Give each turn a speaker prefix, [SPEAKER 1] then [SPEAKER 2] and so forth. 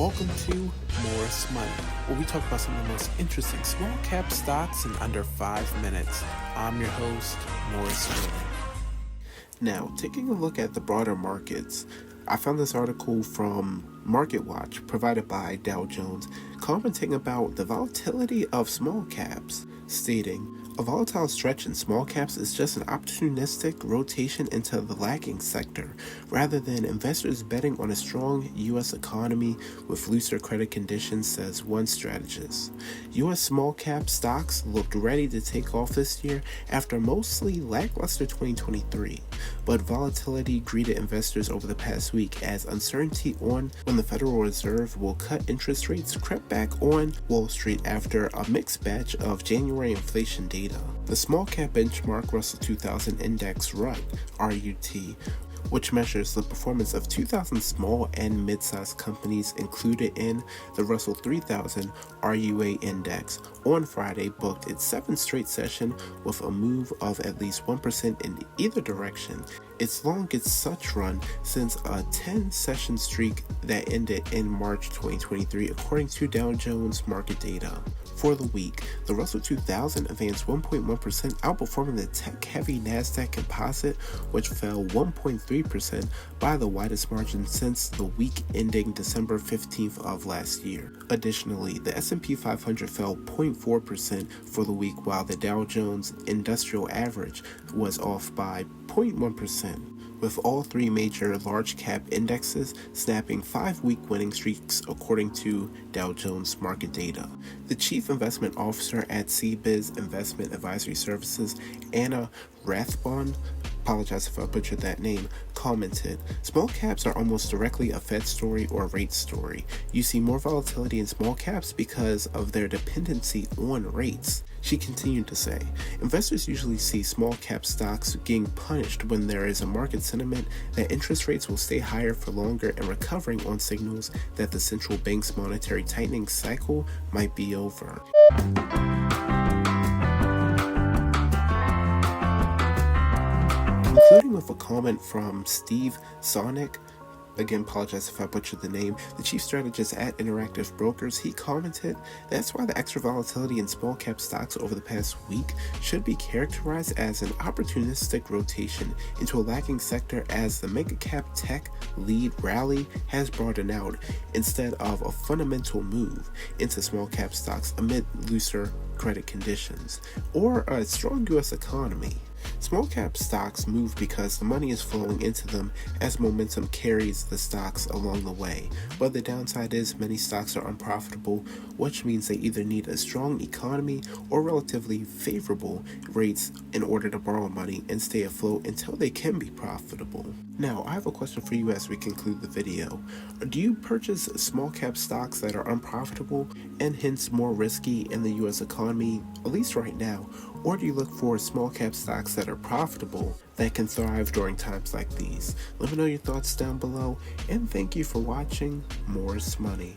[SPEAKER 1] Welcome to Morris Money, where we talk about some of the most interesting small cap stocks in under 5 minutes. I'm your host, Morris Money. Now, taking a look at the broader markets, I found this article from MarketWatch provided by Dow Jones commenting about the volatility of small caps, stating, "A volatile stretch in small caps is just an opportunistic rotation into the lagging sector, rather than investors betting on a strong U.S. economy with looser credit conditions," says one strategist. U.S. small cap stocks looked ready to take off this year after a mostly lackluster 2023, but volatility greeted investors over the past week as uncertainty on when the Federal Reserve will cut interest rates crept back on Wall Street after a mixed batch of January inflation data. The small cap benchmark Russell 2000 Index RUT, which measures the performance of 2,000 small and mid-sized companies included in the Russell 3000 RUA Index, on Friday booked its 7th straight session with a move of at least 1% in either direction, its longest such run since a 10-session streak that ended in March 2023, according to Dow Jones market data. For the week, the Russell 2000 advanced 1.1%, outperforming the tech-heavy NASDAQ composite, which fell 1.3% by the widest margin since the week ending December 15th of last year. Additionally, the S&P 500 fell 0.4% for the week, while the Dow Jones Industrial Average was off by 0.1%. with all three major large-cap indexes snapping 5-week winning streaks according to Dow Jones market data. The Chief Investment Officer at CBiz Investment Advisory Services, Anna Rathbon, apologize if I butchered that name, commented, "Small caps are almost directly a Fed story or rate story. You see more volatility in small caps because of their dependency on rates." She continued to say, "Investors usually see small cap stocks getting punished when there is a market sentiment that interest rates will stay higher for longer and recovering on signals that the central bank's monetary tightening cycle might be over." Concluding with a comment from Steve Sonic, again, apologize if I butchered the name, the chief strategist at Interactive Brokers, he commented, "That's why the extra volatility in small cap stocks over the past week should be characterized as an opportunistic rotation into a lagging sector as the mega cap tech lead rally has broadened out instead of a fundamental move into small cap stocks amid looser credit conditions or a strong U.S. economy. Small cap stocks move because the money is flowing into them as momentum carries the stocks along the way, but the downside is many stocks are unprofitable, which means they either need a strong economy or relatively favorable rates in order to borrow money and stay afloat until they can be profitable." Now, I have a question for you as we conclude the video. Do you purchase small cap stocks that are unprofitable and hence more risky in the U.S. economy, at least right now, or do you look for small cap stocks that are profitable that can thrive during times like these? Let me know your thoughts down below, and thank you for watching Morris Money.